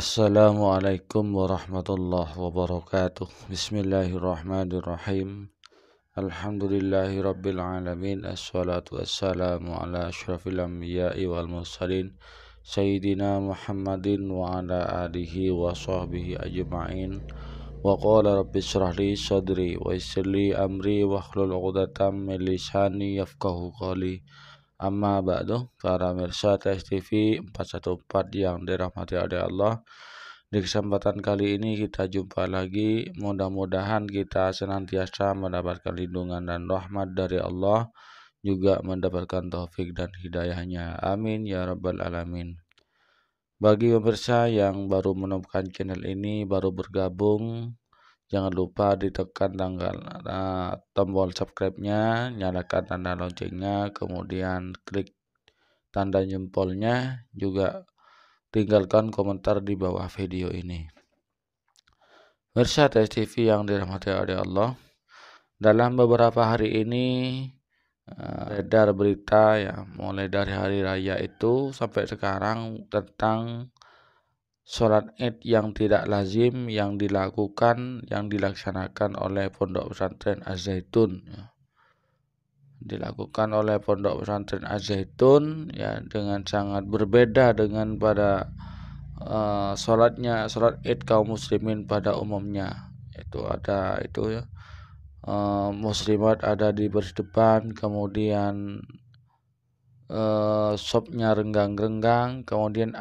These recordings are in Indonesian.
Assalamualaikum warahmatullahi wabarakatuh. Bismillahirrahmanirrahim. Alhamdulillahi rabbil alamin. Assalatu wassalamu ala asyrafil anbiya'i wal mursalin Sayyidina Muhammadin wa ala alihi wa sahbihi ajma'in. Wa qala rabbi shrah li sadri wa yassir li amri wa hlul 'uqdatam min lisani yafqahu qawli. Amma ba'du, para mirsa TSTV 414 yang dirahmati oleh Allah. Di kesempatan kali ini kita jumpa lagi. Mudah-mudahan kita senantiasa mendapatkan lindungan dan rahmat dari Allah, juga mendapatkan taufik dan hidayahnya. Amin ya rabbal alamin. Bagi pemirsa yang baru menemukan channel ini, baru bergabung, jangan lupa ditekan tombol subscribe-nya, nyalakan tanda loncengnya, kemudian klik tanda jempolnya, juga tinggalkan komentar di bawah video ini. Pemirsa TSTV yang dirahmati oleh Allah, dalam beberapa hari ini beredar berita ya, mulai dari hari raya itu sampai sekarang tentang sholat Id yang tidak lazim yang dilaksanakan oleh Pondok Pesantren Az-Zaitun. Dilakukan oleh Pondok Pesantren Az-Zaitun ya, dengan sangat berbeda dengan pada sholat Id kaum muslimin pada umumnya. Muslimat ada di baris depan, kemudian sopnya renggang-renggang, kemudian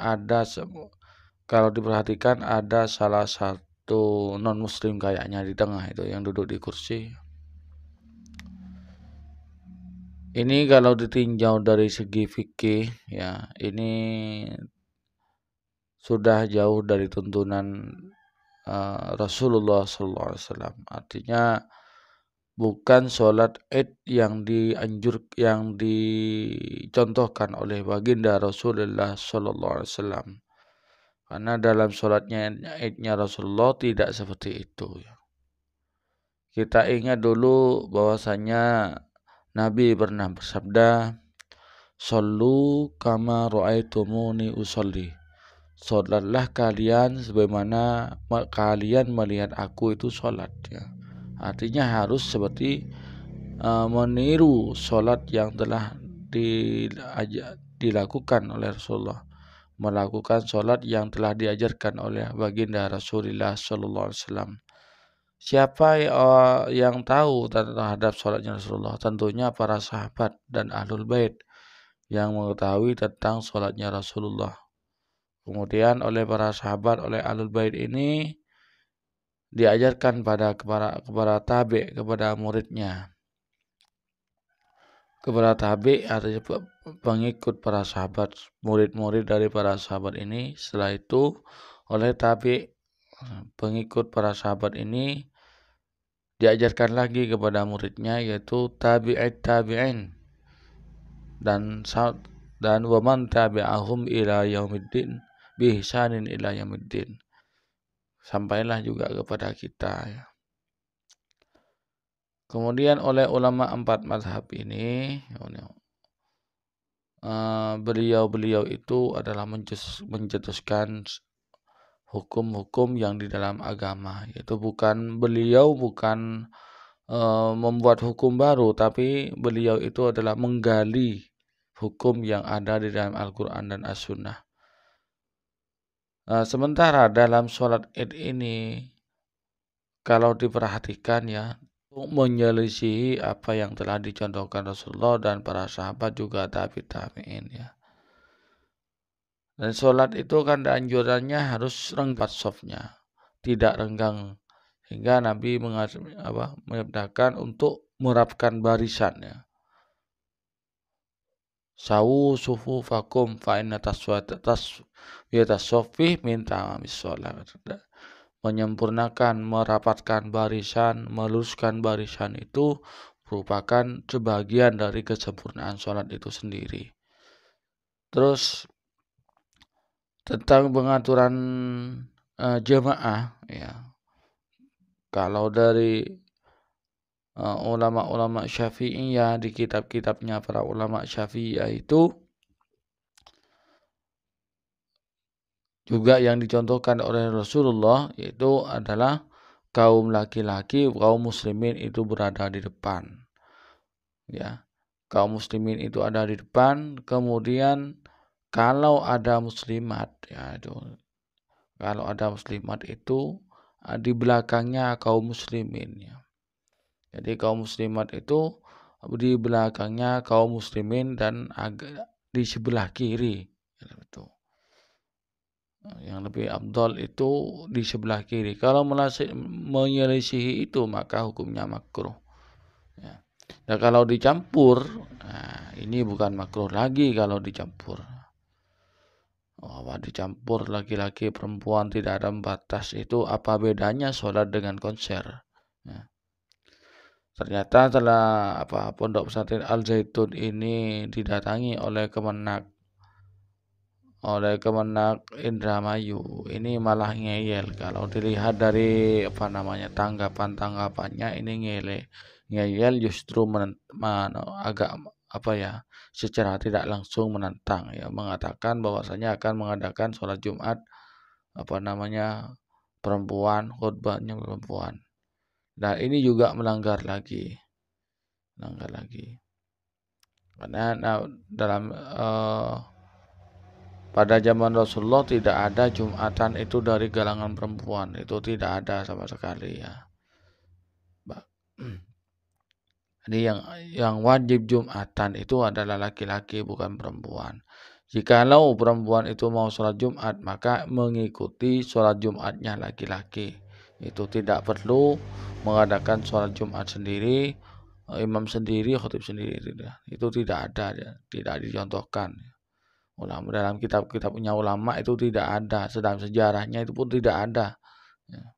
kalau diperhatikan ada salah satu non muslim kayaknya di tengah itu yang duduk di kursi. Ini kalau ditinjau dari segi fikih ya, ini sudah jauh dari tuntunan Rasulullah SAW. Artinya bukan sholat Id yang dicontohkan oleh baginda Rasulullah SAW. Karena dalam sholatnya Idnya Rasulullah tidak seperti itu. Kita ingat dulu bahwasanya Nabi pernah bersabda, "Shollu kama ra'aitumuni usolli." Sholatlah kalian sebagaimana kalian melihat aku itu sholat. Ya. Artinya harus seperti meniru sholat yang telah dilakukan oleh Rasulullah, melakukan sholat yang telah diajarkan oleh baginda Rasulullah SAW. Siapa yang tahu terhadap sholatnya Rasulullah? Tentunya para sahabat dan ahlul bait yang mengetahui tentang sholatnya Rasulullah. Kemudian oleh para sahabat, oleh ahlul bait ini diajarkan kepada tabi', kepada muridnya. Kepada tabi' artinya pengikut para sahabat, murid-murid dari para sahabat ini. Setelah itu oleh tabi', pengikut para sahabat ini diajarkan lagi kepada muridnya, yaitu tabi'it tabi'in dan waman tabi'ahum ila yaumiddin bihsanin ila yaumiddin, sampailah juga kepada kita ya. Kemudian oleh ulama 4 mazhab ini, beliau itu adalah mencetuskan hukum-hukum yang di dalam agama. Yaitu beliau bukan membuat hukum baru, tapi beliau itu adalah menggali hukum yang ada di dalam Al-Quran dan As-Sunnah. Sementara dalam sholat Id ini, kalau diperhatikan ya, menyelisihi apa yang telah dicontohkan Rasulullah dan para sahabat juga tabi'in ya. Dan sholat itu kan anjurannya harus renggat sofnya, tidak renggang, sehingga Nabi menyabdakan untuk merapkan barisannya. Sawu sufufakum fa inna taswiyatas sofi min tamamis sholat. Menyempurnakan, merapatkan barisan, meluruskan barisan itu merupakan sebagian dari kesempurnaan sholat itu sendiri. Terus tentang pengaturan jemaah ya, kalau dari ulama-ulama Syafi'iyah, di kitab-kitabnya para ulama Syafi'iyah itu Juga yang dicontohkan oleh Rasulullah itu adalah kaum laki-laki, kaum muslimin itu berada di depan. Ya, kaum muslimin itu ada di depan, kemudian kalau ada muslimat, ya itu, kalau ada muslimat itu di belakangnya kaum muslimin. Ya. Jadi kaum muslimat itu di belakangnya kaum muslimin dan di sebelah kiri. Itu. Yang lebih afdal itu di sebelah kiri. Kalau menyelisihi itu maka hukumnya makruh. Ya. Dan kalau dicampur, nah ini bukan makruh lagi kalau dicampur. Dicampur laki-laki perempuan tidak ada batas itu apa bedanya sholat dengan konser? Ya. Ternyata setelah Pondok Pesantren Al Zaitun ini didatangi oleh Kemenak Indramayu, ini malah ngeyel. Kalau dilihat dari tanggapannya ini ngeyel justru agak secara tidak langsung menentang, ya, mengatakan bahwasanya akan mengadakan sholat Jumat perempuan, khutbahnya perempuan. Dan ini juga melanggar lagi. Karena dalam pada zaman Rasulullah tidak ada Jumatan itu dari kalangan perempuan, itu tidak ada sama sekali, ya. Jadi yang wajib Jumatan itu adalah laki-laki bukan perempuan. Jikalau perempuan itu mau sholat Jumat maka mengikuti sholat Jumatnya laki-laki. Itu tidak perlu mengadakan sholat Jumat sendiri, imam sendiri, khutib sendiri. Itu tidak ada, ya. Tidak dicontohkan. Ulama dalam kitab-kitabnya ulama itu tidak ada, sedang sejarahnya itu pun tidak ada. Ya.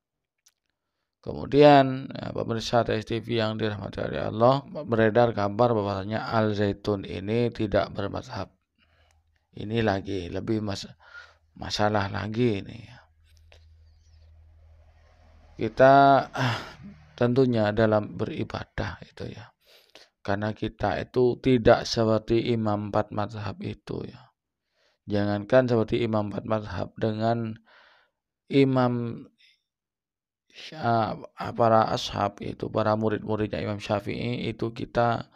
Kemudian pemirsa TSTV yang dirahmati oleh Allah, beredar kabar bahwasanya Al Zaitun ini tidak bermazhab. Ini lagi lebih masalah lagi ini. Kita tentunya dalam beribadah itu, ya. Karena kita itu tidak seperti imam 4 mazhab itu, ya. Jangankan seperti imam 4 mazhab, dengan imam para ashab itu para murid-muridnya Imam Syafi'i itu kita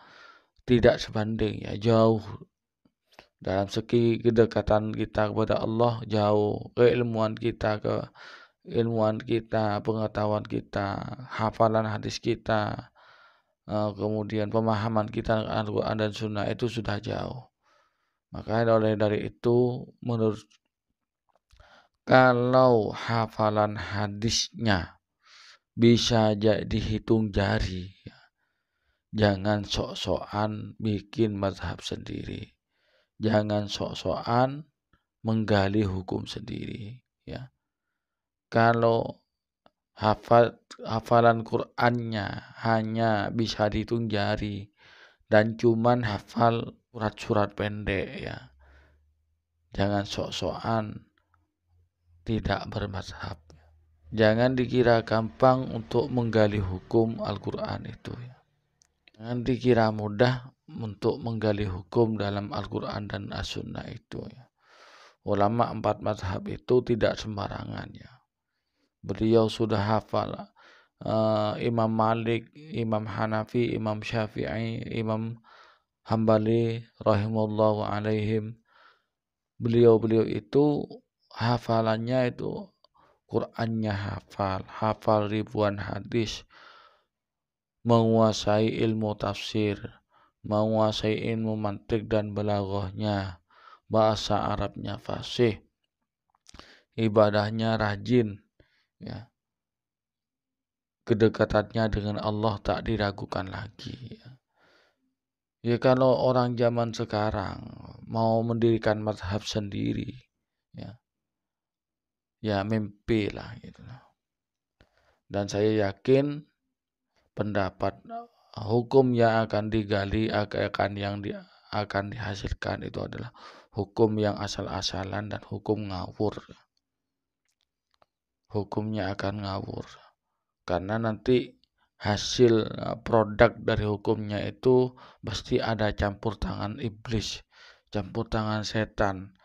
tidak sebanding, ya, jauh dalam segi kedekatan kita kepada Allah, jauh keilmuan kita, pengetahuan kita, hafalan hadis kita, kemudian pemahaman kita Al-Quran dan Sunnah itu sudah jauh. Maka oleh dari itu, menurut kalau hafalan hadisnya bisa dihitung jari, ya, jangan sok-sokan bikin mazhab sendiri, jangan sok-sokan menggali hukum sendiri, ya. Kalau hafalan Qur'annya hanya bisa dihitung jari dan cuman hafal surat-surat pendek, ya, jangan sok-sokan tidak bermazhab. Jangan dikira gampang untuk menggali hukum Al-Quran itu, ya. Jangan dikira mudah untuk menggali hukum dalam Al-Quran dan As-Sunnah itu, ya. Ulama 4 mazhab itu tidak sembarangan, ya. Beliau sudah hafal Imam Malik, Imam Hanafi, Imam Syafi'i, Imam Hambali rahimallahu alaihim. Beliau itu hafalannya itu Qur'annya hafal ribuan hadis, menguasai ilmu tafsir, menguasai ilmu mantik dan balaghahnya, bahasa Arabnya fasih, ibadahnya rajin, ya. Kedekatannya dengan Allah tak diragukan lagi, ya. Ya, kalau orang zaman sekarang mau mendirikan mazhab sendiri, ya mimpi lah gitu. Dan saya yakin pendapat hukum yang akan digali akan dihasilkan itu adalah hukum yang asal-asalan dan hukum ngawur. Hukumnya akan ngawur. Karena nanti hasil produk dari hukumnya itu pasti ada campur tangan iblis, campur tangan setan,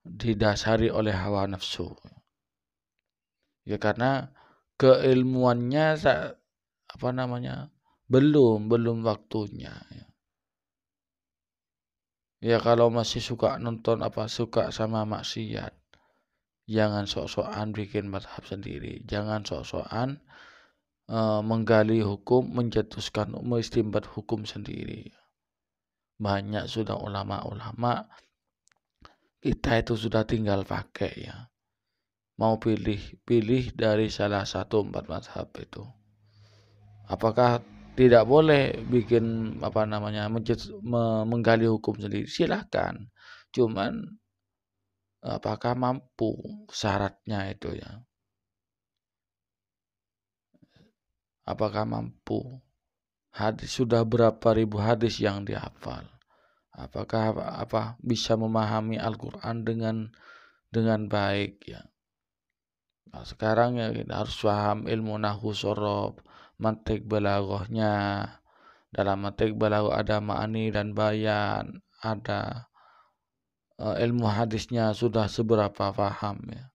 didasari oleh hawa nafsu. Ya karena keilmuannya belum waktunya. Ya kalau masih suka nonton suka sama maksiat, jangan sok-sokan bikin mazhab sendiri, jangan sok-sokan menggali hukum, mengistimbat hukum sendiri. Banyak sudah ulama-ulama, kita itu sudah tinggal pakai ya. Mau pilih dari salah satu 4 mazhab itu. Apakah tidak boleh bikin menggali hukum sendiri? Silakan. Cuman apakah mampu syaratnya itu ya? Apakah mampu? Sudah berapa ribu hadis yang dihafal? Apakah bisa memahami Al-Qur'an dengan baik ya? Nah, sekarang ya kita harus paham ilmu nahwu shorof, mantik balaghahnya. Dalam mantik balaghah ada ma'ani dan bayan, ada ilmu hadisnya sudah seberapa paham ya.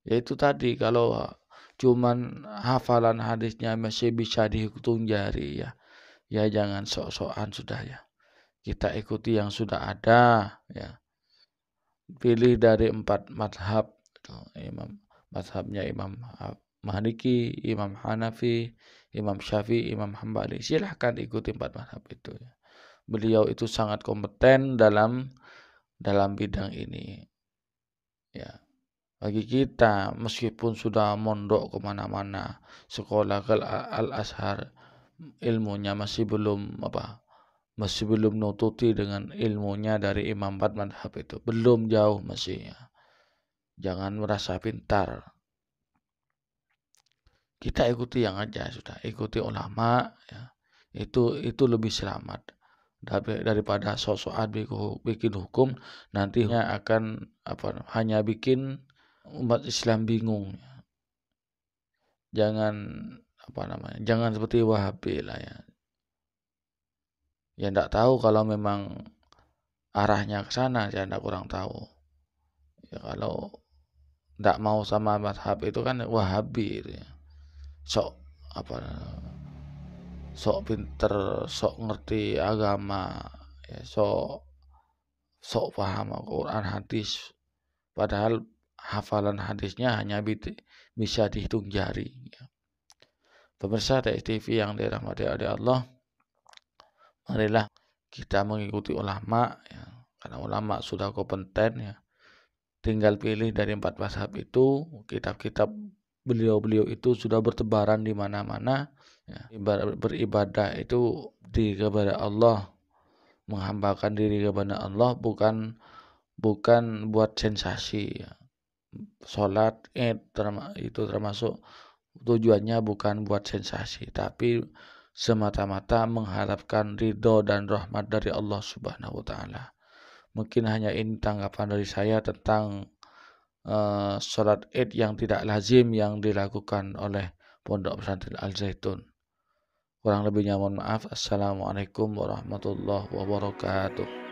Yaitu tadi kalau cuman hafalan hadisnya masih bisa dihitung jari ya. Ya jangan sok-sokan sudah ya. Kita ikuti yang sudah ada ya. Pilih dari 4 mazhab mazhabnya Imam Maliki, Imam Hanafi, Imam Syafi'i, Imam Hambali. Silahkan ikuti 4 mazhab itu ya. Beliau itu sangat kompeten dalam bidang ini. Ya. Bagi kita meskipun sudah mondok kemana-mana, sekolah ke Al-Azhar, ilmunya masih belum nututi dengan ilmunya dari Imam 4 mazhab itu. Belum jauh masih ya. Jangan merasa pintar. Kita ikuti yang aja sudah, ikuti ulama ya. Itu lebih selamat daripada sok-sokan bikin hukum nantinya akan hanya bikin umat Islam bingung. Jangan jangan seperti Wahabi lah ya. Ya enggak tahu kalau memang arahnya ke sana, saya enggak kurang tahu. Ya kalau enggak mau sama mazhab itu kan Wahabi itu ya. Sok pinter, sok ngerti agama, ya, sok paham Al-Quran hadis. Padahal hafalan hadisnya hanya bisa dihitung jari. Ya. Pemirsa TV yang dirahmati oleh Allah, marilah kita mengikuti ulama, ya. Karena ulama sudah kompeten ya. Tinggal pilih dari 4 mazhab itu, kitab-kitab beliau itu sudah bertebaran di mana-mana. Ya. Beribadah itu kepada Allah, menghambakan diri kepada Allah bukan buat sensasi. Ya. Sholat itu termasuk tujuannya bukan buat sensasi, tapi semata-mata mengharapkan ridho dan rahmat dari Allah Subhanahu wa Ta'ala. Mungkin hanya ini tanggapan dari saya tentang sholat Id yang tidak lazim yang dilakukan oleh Pondok Pesantren Al Zaitun. Kurang lebihnya mohon maaf. Assalamualaikum warahmatullahi wabarakatuh.